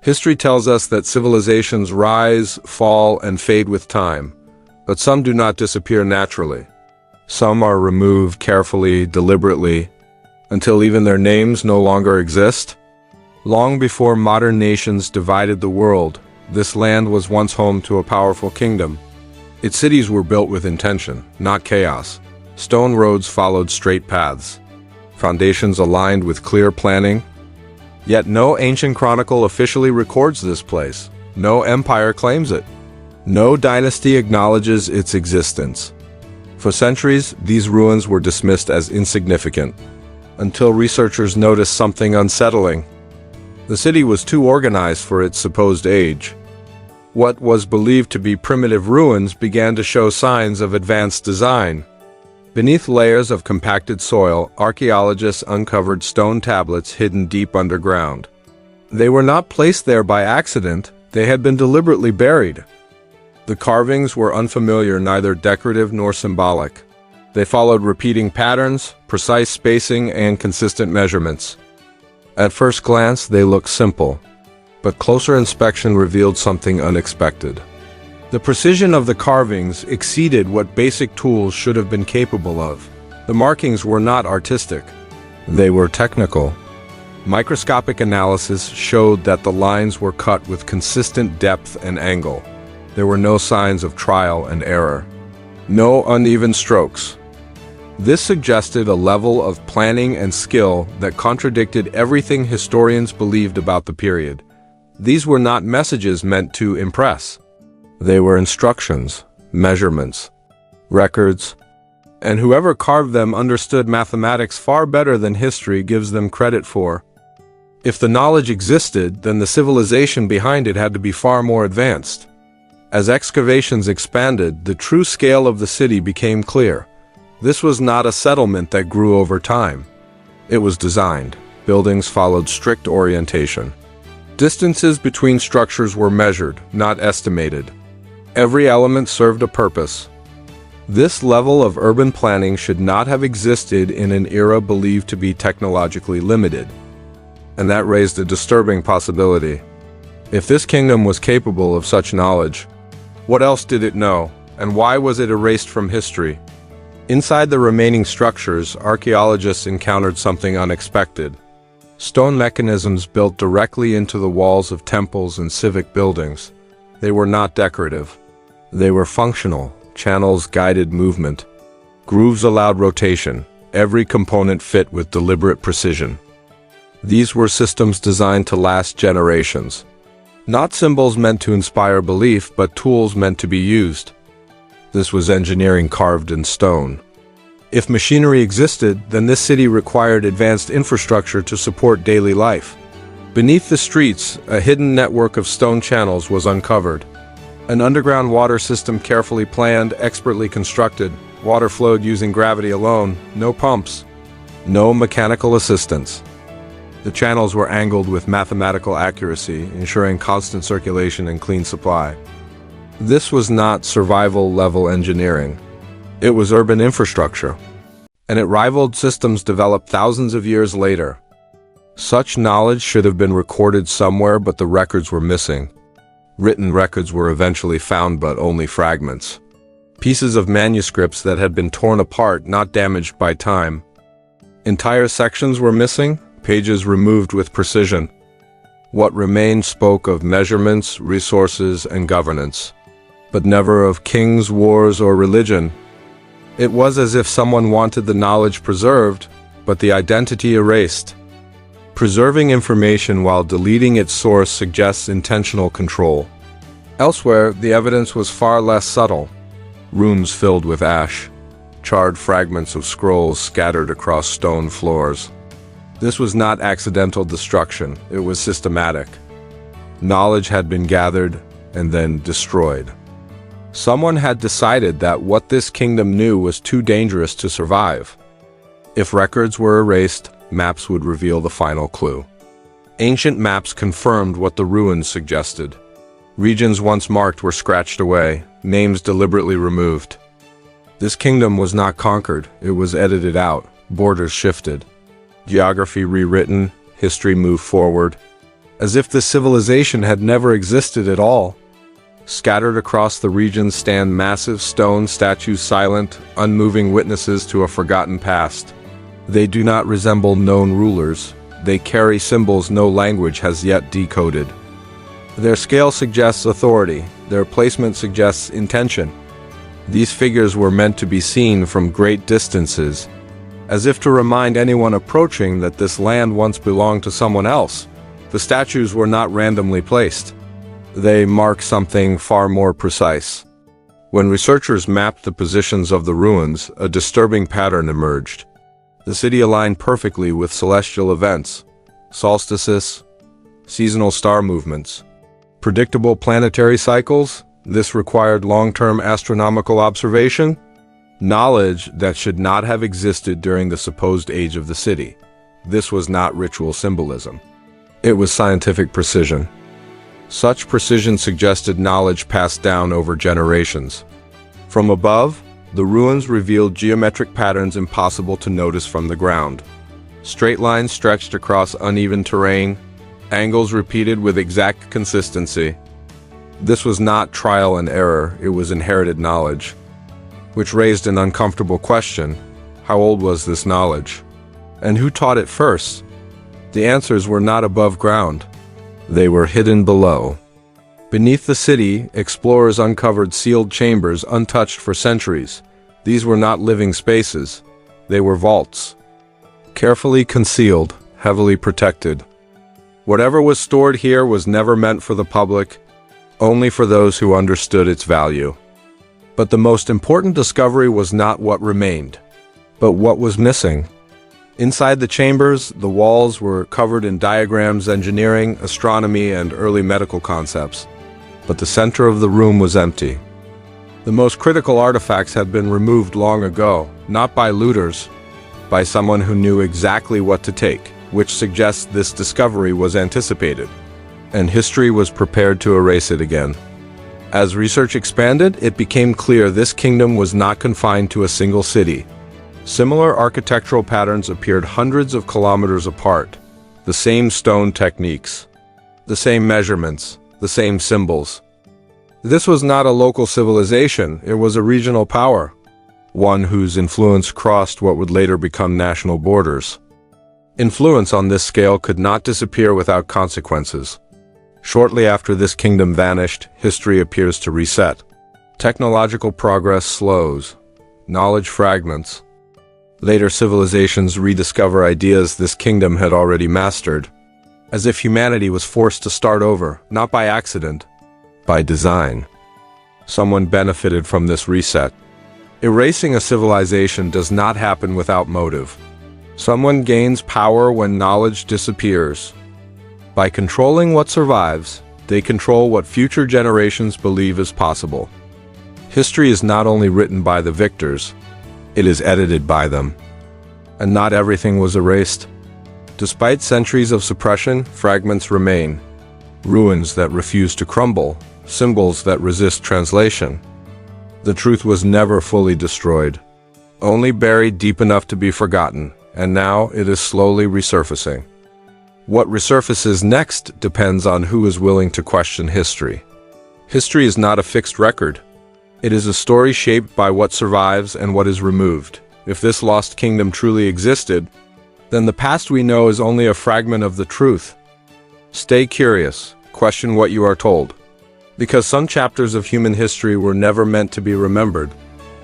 History tells us that civilizations rise, fall, and fade with time, but some do not disappear naturally. Some are removed carefully, deliberately, until even their names no longer exist. Long before modern nations divided the world, this land was once home to a powerful kingdom. Its cities were built with intention, not chaos. Stone roads followed straight paths, foundations aligned with clear planning. Yet no ancient chronicle officially records this place. No empire claims it. No dynasty acknowledges its existence. For centuries, these ruins were dismissed as insignificant, until researchers noticed something unsettling. The city was too organized for its supposed age. What was believed to be primitive ruins began to show signs of advanced design. Beneath layers of compacted soil, archaeologists uncovered stone tablets hidden deep underground. They were not placed there by accident, they had been deliberately buried. The carvings were unfamiliar, neither decorative nor symbolic. They followed repeating patterns, precise spacing, and consistent measurements. At first glance, they looked simple, but closer inspection revealed something unexpected. The precision of the carvings exceeded what basic tools should have been capable of. The markings were not artistic. They were technical. Microscopic analysis showed that the lines were cut with consistent depth and angle. There were no signs of trial and error. No uneven strokes. This suggested a level of planning and skill that contradicted everything historians believed about the period. These were not messages meant to impress. They were instructions, measurements, records, and whoever carved them understood mathematics far better than history gives them credit for. If the knowledge existed, then the civilization behind it had to be far more advanced. As excavations expanded, the true scale of the city became clear. This was not a settlement that grew over time. It was designed. Buildings followed strict orientation. Distances between structures were measured, not estimated. Every element served a purpose. This level of urban planning should not have existed in an era believed to be technologically limited. And that raised a disturbing possibility. If this kingdom was capable of such knowledge, what else did it know, and why was it erased from history? Inside the remaining structures, archaeologists encountered something unexpected. Stone mechanisms built directly into the walls of temples and civic buildings. They were not decorative. They were functional. Channels guided movement. Grooves allowed rotation. Every component fit with deliberate precision. These were systems designed to last generations. Not symbols meant to inspire belief, but tools meant to be used. This was engineering carved in stone. If machinery existed, then this city required advanced infrastructure to support daily life. Beneath the streets, a hidden network of stone channels was uncovered. An underground water system carefully planned, expertly constructed. Water flowed using gravity alone, no pumps, no mechanical assistance. The channels were angled with mathematical accuracy, ensuring constant circulation and clean supply. This was not survival-level engineering. It was urban infrastructure, and it rivaled systems developed thousands of years later. Such knowledge should have been recorded somewhere, but the records were missing. Written records were eventually found, but only fragments. Pieces of manuscripts that had been torn apart, not damaged by time. Entire sections were missing, pages removed with precision. What remained spoke of measurements, resources, and governance, but never of kings, wars, or religion. It was as if someone wanted the knowledge preserved, but the identity erased. Preserving information while deleting its source suggests intentional control. Elsewhere, the evidence was far less subtle. Rooms filled with ash, charred fragments of scrolls scattered across stone floors. This was not accidental destruction, it was systematic. Knowledge had been gathered and then destroyed. Someone had decided that what this kingdom knew was too dangerous to survive. If records were erased, maps would reveal the final clue. Ancient maps confirmed what the ruins suggested. Regions once marked were scratched away, names deliberately removed. This kingdom was not conquered, it was edited out, borders shifted. Geography rewritten, history moved forward. as if this civilization had never existed at all. Scattered across the region stand massive stone statues, silent, unmoving witnesses to a forgotten past. They do not resemble known rulers. They carry symbols no language has yet decoded. Their scale suggests authority. Their placement suggests intention. These figures were meant to be seen from great distances, as if to remind anyone approaching that this land once belonged to someone else. The statues were not randomly placed. They mark something far more precise. When researchers mapped the positions of the ruins, a disturbing pattern emerged. The city aligned perfectly with celestial events, solstices, seasonal star movements, predictable planetary cycles. This required long-term astronomical observation, knowledge that should not have existed during the supposed age of the city. This was not ritual symbolism. It was scientific precision. Such precision suggested knowledge passed down over generations. From above, the ruins revealed geometric patterns impossible to notice from the ground. Straight lines stretched across uneven terrain, angles repeated with exact consistency. This was not trial and error, it was inherited knowledge, which raised an uncomfortable question. How old was this knowledge? And who taught it first? The answers were not above ground. They were hidden below. Beneath the city, explorers uncovered sealed chambers untouched for centuries. These were not living spaces. They were vaults. Carefully concealed, heavily protected. Whatever was stored here was never meant for the public, only for those who understood its value. But the most important discovery was not what remained, but what was missing. Inside the chambers, the walls were covered in diagrams, engineering, astronomy, and early medical concepts. But the center of the room was empty. The most critical artifacts had been removed long ago, not by looters, by someone who knew exactly what to take, which suggests this discovery was anticipated, and history was prepared to erase it again. As research expanded, it became clear this kingdom was not confined to a single city. Similar architectural patterns appeared hundreds of kilometers apart. The same stone techniques, the same measurements, the same symbols. This was not a local civilization, it was a regional power, one whose influence crossed what would later become national borders. Influence on this scale could not disappear without consequences. Shortly after this kingdom vanished, history appears to reset. Technological progress slows, knowledge fragments. Later civilizations rediscover ideas this kingdom had already mastered, as if humanity was forced to start over, not by accident, by design. Someone benefited from this reset. Erasing a civilization does not happen without motive. Someone gains power when knowledge disappears. By controlling what survives, they control what future generations believe is possible. History is not only written by the victors, it is edited by them. And not everything was erased. Despite centuries of suppression, fragments remain. Ruins that refuse to crumble, symbols that resist translation. The truth was never fully destroyed, only buried deep enough to be forgotten, and now it is slowly resurfacing. What resurfaces next depends on who is willing to question history. History is not a fixed record. It is a story shaped by what survives and what is removed. If this lost kingdom truly existed, then the past we know is only a fragment of the truth. Stay curious, question what you are told. Because some chapters of human history were never meant to be remembered,